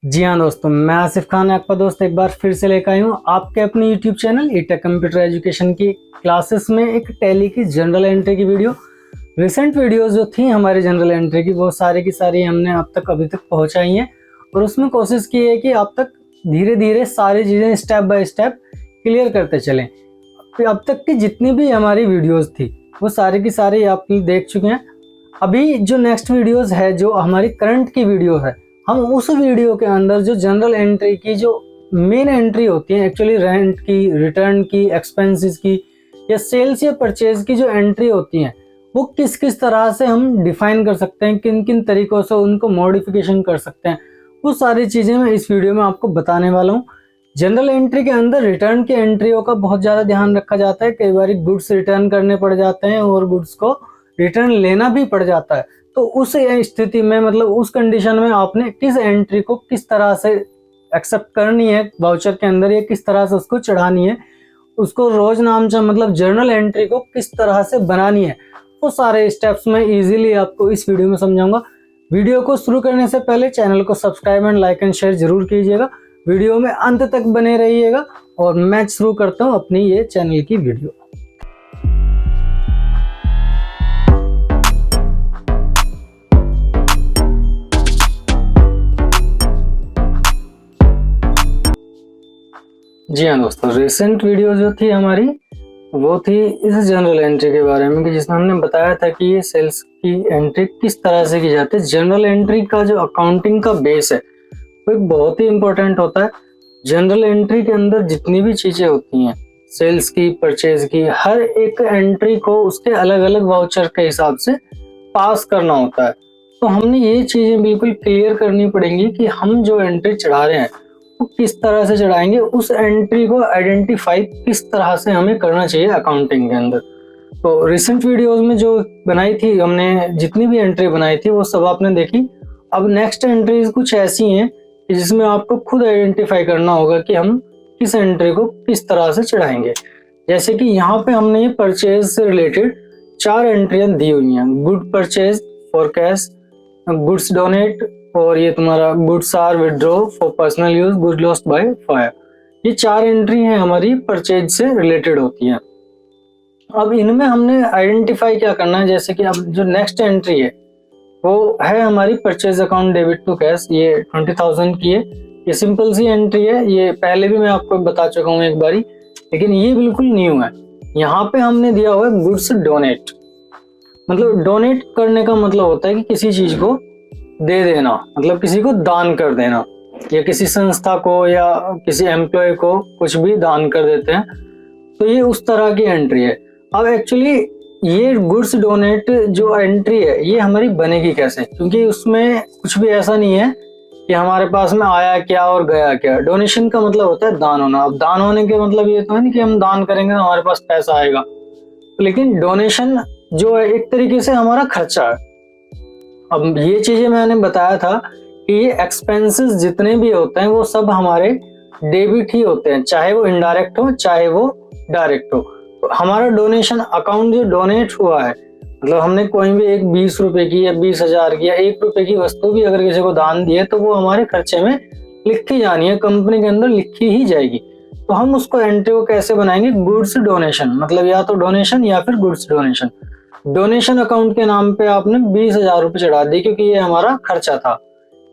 जी हाँ दोस्तों, मैं आसिफ खान आपका दोस्त एक बार फिर से लेकर आई हूँ आपके अपने यूट्यूब चैनल ईटेक कंप्यूटर एजुकेशन की क्लासेस में एक टैली की जनरल एंट्री की वीडियो। रिसेंट वीडियोस जो थी हमारी जनरल एंट्री की वो सारी की सारी हमने अभी तक पहुँचाई हैं और उसमें कोशिश की है कि आप तक धीरे धीरे सारी चीज़ें स्टेप बाय स्टेप क्लियर करते चलें। अब तक की जितनी भी हमारी वीडियोज़ थी वो सारी की सारी आप देख चुके हैं। अभी जो नेक्स्ट वीडियोज़ है जो हमारी करंट की वीडियो है, हम उस वीडियो के अंदर जो जनरल एंट्री की जो मेन एंट्री होती है, एक्चुअली रेंट की, रिटर्न की, एक्सपेंसेस की या सेल्स या परचेज की जो एंट्री होती हैं वो किस किस तरह से हम डिफाइन कर सकते हैं, किन किन तरीकों से उनको मॉडिफिकेशन कर सकते हैं, वो सारी चीज़ें मैं इस वीडियो में आपको बताने वाला हूँ। जनरल एंट्री के अंदर रिटर्न की एंट्रियों का बहुत ज़्यादा ध्यान रखा जाता है। कई बार गुड्स रिटर्न करने पड़ जाते हैं और गुड्स को रिटर्न लेना भी पड़ जाता है। तो उस स्थिति में मतलब उस कंडीशन में आपने किस एंट्री को किस तरह से एक्सेप्ट करनी है वाउचर के अंदर या किस तरह से उसको चढ़ानी है, उसको रोज नाम से मतलब जर्नल एंट्री को किस तरह से बनानी है, वो सारे स्टेप्स मैं इजीली आपको इस वीडियो में समझाऊंगा। वीडियो को शुरू करने से पहले चैनल को subscribe and like and share जरूर कीजिएगा। वीडियो में अंत तक बने रहिएगा और मैं शुरू करता हूँ अपनी ये चैनल की वीडियो। जी हाँ दोस्तों, रिसेंट वीडियो जो थी हमारी वो थी इस जनरल एंट्री के बारे में कि जिसमें हमने बताया था कि ये सेल्स की एंट्री किस तरह से की जाती है। जनरल एंट्री का जो अकाउंटिंग का बेस है वो एक बहुत ही इंपॉर्टेंट होता है। जनरल एंट्री के अंदर जितनी भी चीजें होती हैं, सेल्स की, परचेज की, हर एक एंट्री को उसके अलग अलग वाउचर के हिसाब से पास करना होता है। तो हमने ये चीजें बिल्कुल क्लियर करनी पड़ेंगी कि हम जो एंट्री चढ़ा रहे हैं वो किस तरह से चढ़ाएंगे, उस एंट्री को आइडेंटिफाई किस तरह से हमें करना चाहिए अकाउंटिंग के अंदर। तो रिसेंट वीडियोस में जो बनाई थी हमने, जितनी भी एंट्री बनाई थी वो सब आपने देखी। अब नेक्स्ट एंट्रीज कुछ ऐसी हैं जिसमें आपको खुद आइडेंटिफाई करना होगा कि हम किस एंट्री को किस तरह से चढ़ाएंगे। जैसे कि यहाँ पे हमने ये परचेज से रिलेटेड 4 एंट्रियां दी हुई हैं। Good purchase for cash, goods donate, और ये तुम्हारा goods are withdraw for personal use, good lost by fire. ये 4 एंट्री हैं हमारी परचेज से रिलेटेड होती हैं। अब इनमें हमने आइडेंटिफाई क्या करना है, जैसे कि अब जो नेक्स्ट एंट्री है वो है हमारी purchase account debit to cash, ये 20,000 की है। ये सिंपल सी एंट्री है, ये पहले भी मैं आपको बता चुका हूँ एक बारी, लेकिन ये बिल्कुल न्यू है। यहाँ पे हमने दिया हुआ है गुड्स डोनेट। मतलब डोनेट करने का मतलब होता है कि किसी चीज को दे देना, मतलब किसी को दान कर देना, या किसी संस्था को या किसी एम्प्लॉय को कुछ भी दान कर देते हैं। तो ये उस तरह की एंट्री है। अब एक्चुअली ये गुड्स डोनेट जो एंट्री है ये हमारी बनेगी कैसे, क्योंकि उसमें कुछ भी ऐसा नहीं है कि हमारे पास में आया क्या और गया क्या। डोनेशन का मतलब होता है दान होना। अब दान होने के मतलब ये तो है नहीं कि हम दान करेंगे तो हमारे पास पैसा आएगा, लेकिन डोनेशन जो है एक तरीके से हमारा खर्चा है। अब ये चीजें मैंने बताया था कि ये एक्सपेंसेस जितने भी होते हैं वो सब हमारे डेबिट ही होते हैं, चाहे वो इनडायरेक्ट हो चाहे वो डायरेक्ट हो। तो हमारा डोनेशन अकाउंट जो डोनेट हुआ है, मतलब हमने कोई भी एक 20 रुपए की या 20,000 की या 1 रुपए की वस्तु भी अगर किसी को दान दी है तो वो हमारे खर्चे में लिखी जानी है, कंपनी के अंदर लिखी ही जाएगी। तो हम उसको एंट्री को कैसे बनाएंगे, गुड्स डोनेशन, मतलब या तो डोनेशन या फिर गुड्स डोनेशन। डोनेशन अकाउंट के नाम पे आपने 20,000 रुपये चढ़ा दी क्योंकि ये हमारा खर्चा था।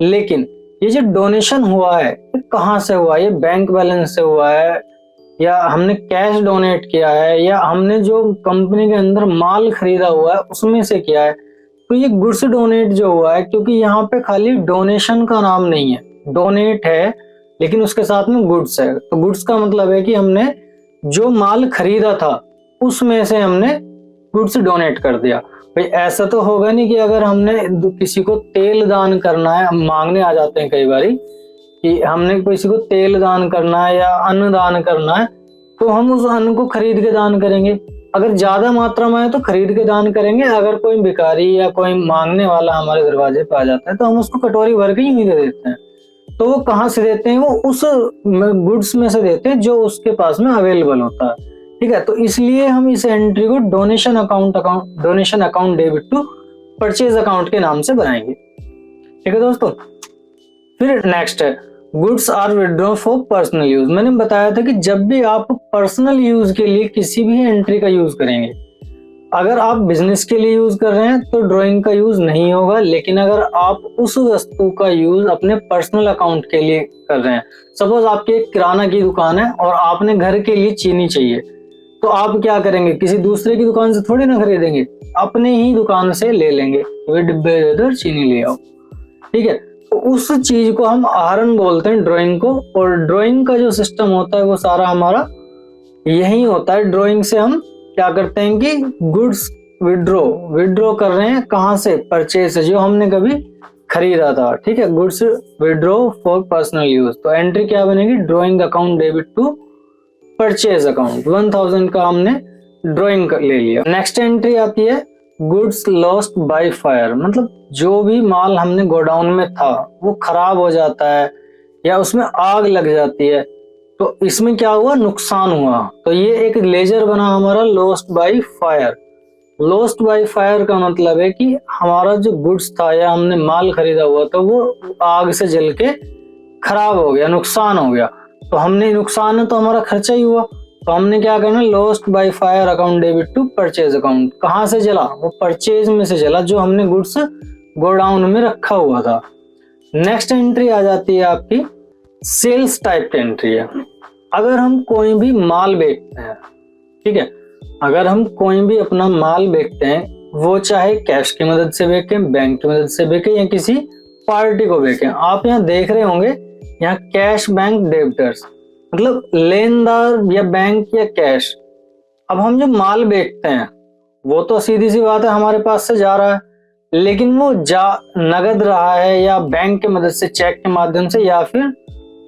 लेकिन ये जो डोनेशन हुआ है ये कहाँ से हुआ है, ये बैंक बैलेंस से हुआ है या हमने कैश डोनेट किया है या हमने जो कंपनी के अंदर माल खरीदा हुआ है उसमें से किया है। तो ये गुड्स डोनेट जो हुआ है, क्योंकि यहाँ पे खाली डोनेशन का नाम नहीं है, डोनेट है लेकिन उसके साथ में गुड्स है। तो गुड्स का मतलब है कि हमने जो माल खरीदा था उसमें से हमने गुड्स डोनेट कर दिया। भाई ऐसा तो होगा नहीं कि अगर हमने किसी को तेल दान करना है, मांगने आ जाते हैं कई बारी कि हमने किसी को तेल दान करना है या अन्न दान करना है, तो हम उस अन्न को खरीद के दान करेंगे। अगर ज्यादा मात्रा में है तो खरीद के दान करेंगे। अगर कोई भिखारी या कोई मांगने वाला हमारे दरवाजे पे आ जाता है तो हम उसको कटोरी भर के ही दे देते हैं। तो वो कहाँ से देते हैं, वो उस गुड्स में से देते हैं जो उसके पास में अवेलेबल होता है। ठीक है, तो इसलिए हम इस एंट्री को donation account debit to purchase account के नाम से बनाएंगे। ठीक है दोस्तों, फिर नेक्स्ट है goods are withdraw for personal use. मैंने बताया था कि जब भी आप पर्सनल यूज के लिए किसी भी एंट्री का यूज करेंगे, अगर आप बिजनेस के लिए यूज कर रहे हैं तो ड्राइंग का यूज नहीं होगा, लेकिन अगर आप उस वस्तु का यूज अपने पर्सनल अकाउंट के लिए कर रहे हैं, सपोज आपकी एक किराना की दुकान है और आपने घर के लिए चीनी चाहिए, तो आप क्या करेंगे, किसी दूसरे की दुकान से थोड़ी ना खरीदेंगे, अपने ही दुकान से ले लेंगे, वे डिब्बे दे दो चीनी ले आओ, ठीक है। तो उस चीज को हम आहरण बोलते हैं ड्राइंग को, और ड्राइंग का जो सिस्टम होता है वो सारा हमारा यही होता है। ड्राइंग से हम क्या करते हैं कि गुड्स विड्रॉ कर रहे हैं, कहाँ से, परचेज से, जो हमने कभी खरीदा था, ठीक है। Goods withdraw for personal use, तो एंट्री क्या बनेगी, drawing account debit to purchase account, 1000 का हमने ड्राइंग ले लिया। नेक्स्ट एंट्री आती है गुड्स लॉस्ट बाय फायर, मतलब जो भी माल हमने गोडाउन में था वो खराब हो जाता है या उसमें आग लग जाती है, तो इसमें क्या हुआ, नुकसान हुआ, तो ये एक लेजर बना हमारा lost by fire. Lost by fire का मतलब है कि हमारा जो गुड्स था या हमने माल खरीदा हुआ था वो आग से जल के खराब हो गया, नुकसान हो गया, तो हमने नुकसान है तो हमारा खर्चा ही हुआ, तो हमने क्या करना, lost by fire account debit to purchase account. कहाँ से जला, वो परचेज में से जला जो हमने गुड्स गोडाउन में रखा हुआ था। नेक्स्ट एंट्री आ जाती है आपकी सेल्स टाइप की एंट्री है। अगर हम कोई भी माल बेचते हैं, ठीक है, अगर हम कोई भी अपना माल बेचते हैं, वो चाहे कैश की मदद से बेचें, बैंक की मदद से बेचें या किसी पार्टी को बेचें, आप यहाँ देख रहे होंगे यहाँ कैश बैंक डेबिटर्स, मतलब लेनदार या बैंक या कैश। अब हम जो माल बेचते हैं वो तो सीधी सी बात है हमारे पास से जा रहा है, लेकिन वो नगद रहा है या बैंक की मदद से, चेक के माध्यम से, या फिर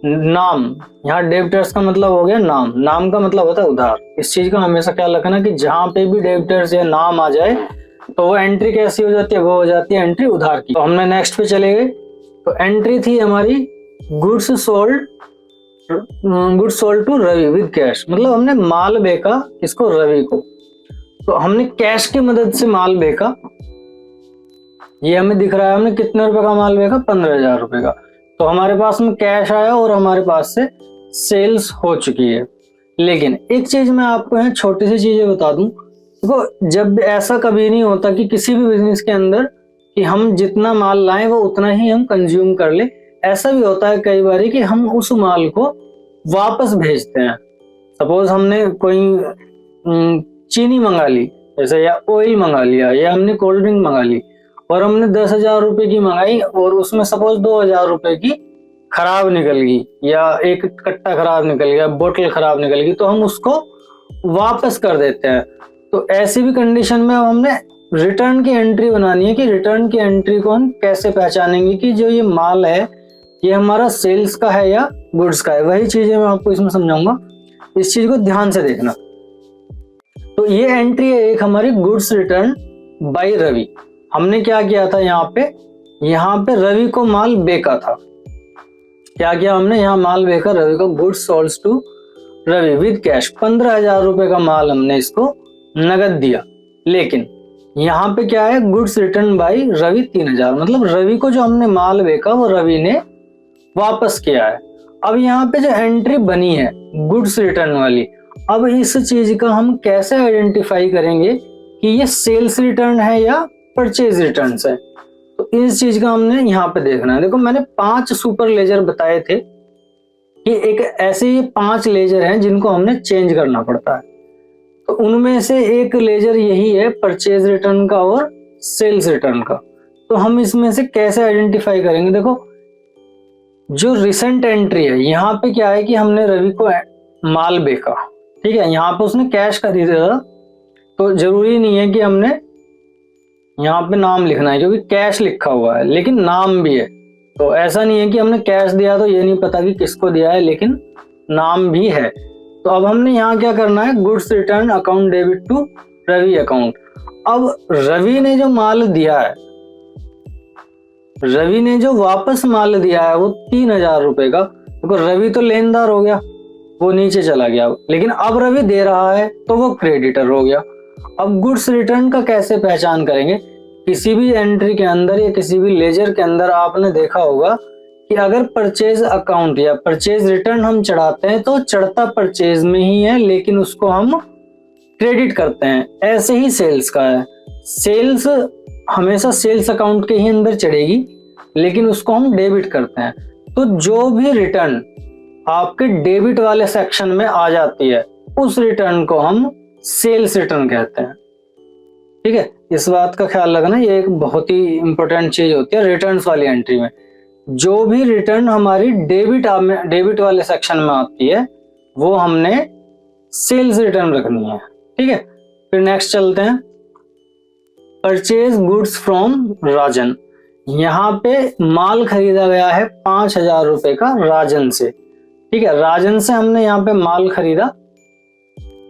नाम, यहाँ डेबिटर्स का मतलब हो गया नाम, नाम का मतलब होता है उधार। इस चीज का हमेशा ख्याल रखना कि जहां पे भी डेबिटर्स या नाम आ जाए तो वो एंट्री कैसी हो जाती है, वो हो जाती है एंट्री उधार की। तो हमने नेक्स्ट पे चले गए, तो एंट्री थी हमारी goods sold to Ravi with cash, मतलब हमने माल बेचा इसको, रवि को, तो हमने कैश की मदद से माल बेचा, ये हमें दिख रहा है हमने कितने रुपए का माल बेचा, 15,000 रुपए का, तो हमारे पास में कैश आया और हमारे पास से सेल्स हो चुकी है। लेकिन एक चीज मैं आपको यहाँ छोटी सी चीजें बता दूं, देखो जब ऐसा कभी नहीं होता कि किसी भी बिजनेस के अंदर कि हम जितना माल लाएं वो उतना ही हम कंज्यूम कर ले, ऐसा भी होता है कई बार कि हम उस माल को वापस भेजते हैं। सपोज हमने कोई चीनी मंगा ली जैसे, या ऑयल मंगा लिया, या हमने कोल्ड ड्रिंक मंगा ली और हमने 10,000 रुपए की मंगाई और उसमें सपोज 2,000 रुपए की खराब निकल गई, या एक कट्टा खराब निकल गया, बोतल खराब निकल गई, तो हम उसको वापस कर देते हैं। तो ऐसी भी कंडीशन में हमने रिटर्न की एंट्री बनानी है कि रिटर्न की एंट्री को हम कैसे पहचानेंगे कि जो ये माल है ये हमारा सेल्स का है या गुड्स का है। वही चीजें मैं आपको इसमें समझाऊंगा, इस चीज को ध्यान से देखना। तो ये एंट्री है एक हमारी गुड्स रिटर्न बाय रवि। हमने क्या किया था, यहाँ पे रवि को माल बेचा था, क्या किया हमने, यहाँ माल बेचा रवि को, goods sold to Ravi with cash, 15,000 रुपए का माल हमने इसको नगद दिया। लेकिन यहाँ पे क्या है, गुड्स रिटर्न बाय रवि 3,000, मतलब रवि को जो हमने माल बेचा वो रवि ने वापस किया है। अब यहाँ पे जो एंट्री बनी है गुड्स रिटर्न वाली, अब इस चीज का हम कैसे आइडेंटिफाई करेंगे कि ये सेल्स रिटर्न है या परचेज रिटर्न है, तो इस चीज का हमने यहाँ पे देखना है। देखो मैंने 5 सुपर लेजर बताए थे कि एक ऐसे ही 5 लेजर हैं जिनको हमने चेंज करना पड़ता है, तो उनमें से एक लेजर यही है परचेज रिटर्न का और सेल्स रिटर्न का। तो हम इसमें से कैसे आइडेंटिफाई करेंगे, देखो जो रिसेंट एंट्री है यहाँ पे क्या है कि हमने रवि को माल बेचा, ठीक है, यहाँ पे उसने कैश खरीदा था, तो जरूरी नहीं है कि हमने यहाँ पे नाम लिखना है क्योंकि कैश लिखा हुआ है लेकिन नाम भी है, तो ऐसा नहीं है कि हमने कैश दिया तो ये नहीं पता कि किसको दिया है, लेकिन नाम भी है। तो अब हमने यहाँ क्या करना है, goods return account debit to Ravi account. अब रवि ने जो माल दिया है, रवि ने जो वापस माल दिया है वो 3,000 रुपए का, देखो रवि तो लेनदार हो गया, वो नीचे चला गया, लेकिन अब रवि दे रहा है तो वो क्रेडिटर हो गया। अब गुड्स रिटर्न का कैसे पहचान करेंगे, किसी भी एंट्री के अंदर या किसी भी लेजर के अंदर आपने देखा होगा कि अगर परचेज अकाउंट या परचेज रिटर्न हम चढ़ाते हैं तो चढ़ता परचेज में ही है, लेकिन उसको हम क्रेडिट करते हैं। ऐसे ही सेल्स का है, सेल्स हमेशा सेल्स अकाउंट के ही अंदर चढ़ेगी, लेकिन उसको हम डेबिट करते हैं। तो जो भी रिटर्न आपके डेबिट वाले सेक्शन में आ जाती है उस रिटर्न को हम सेल्स रिटर्न कहते हैं। ठीक है, इस बात का ख्याल रखना, ये एक बहुत ही इंपॉर्टेंट चीज होती है रिटर्न्स वाली एंट्री में। जो भी रिटर्न हमारी डेबिट वाले सेक्शन में आती है वो हमने सेल्स रिटर्न रखनी है। ठीक है, फिर नेक्स्ट चलते हैं, परचेज गुड्स फ्रॉम राजन। यहाँ पे माल खरीदा गया है 5,000 रुपए का राजन से। ठीक है, राजन से हमने यहाँ पे माल खरीदा,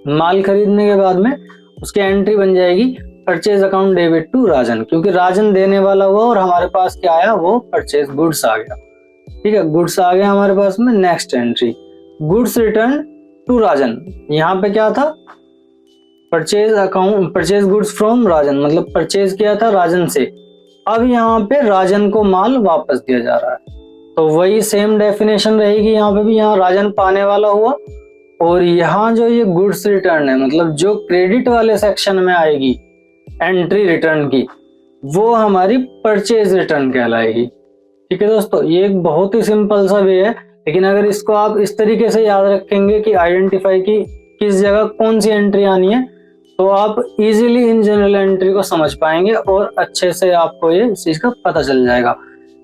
माल खरीदने के बाद में उसकी एंट्री बन जाएगी परचेज अकाउंट डेबिट टू राजन, क्योंकि राजन देने वाला हुआ और हमारे पास क्या आया, वो परचेज गुड्स आ गया। ठीक है, गुड्स आ गया हमारे पास में। Next entry, goods return to Rajan. यहाँ पे क्या था, परचेज गुड्स फ्रॉम राजन, मतलब परचेज किया था राजन से, अब यहाँ पे राजन को माल वापस दिया जा रहा है। तो वही सेम डेफिनेशन रहेगी यहाँ पे भी, यहाँ राजन पाने वाला हुआ, और यहाँ जो ये गुड्स रिटर्न है, मतलब जो क्रेडिट वाले सेक्शन में आएगी एंट्री रिटर्न की, वो हमारी परचेज रिटर्न कहलाएगी। ठीक है दोस्तों, ये एक बहुत ही सिंपल सा वे है, लेकिन अगर इसको आप इस तरीके से याद रखेंगे कि आइडेंटिफाई की किस जगह कौन सी एंट्री आनी है, तो आप इजीली इन जनरल एंट्री को समझ पाएंगे और अच्छे से आपको ये इस चीज का पता चल जाएगा।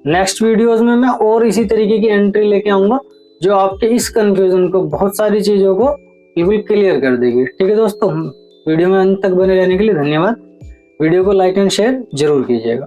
नेक्स्ट वीडियोस में मैं और इसी तरीके की एंट्री लेके आऊंगा जो आपके इस कंफ्यूजन को, बहुत सारी चीजों को बिल्कुल क्लियर कर देगी। ठीक है दोस्तों, वीडियो में अंत तक बने रहने के लिए धन्यवाद। वीडियो को लाइक एंड शेयर जरूर कीजिएगा।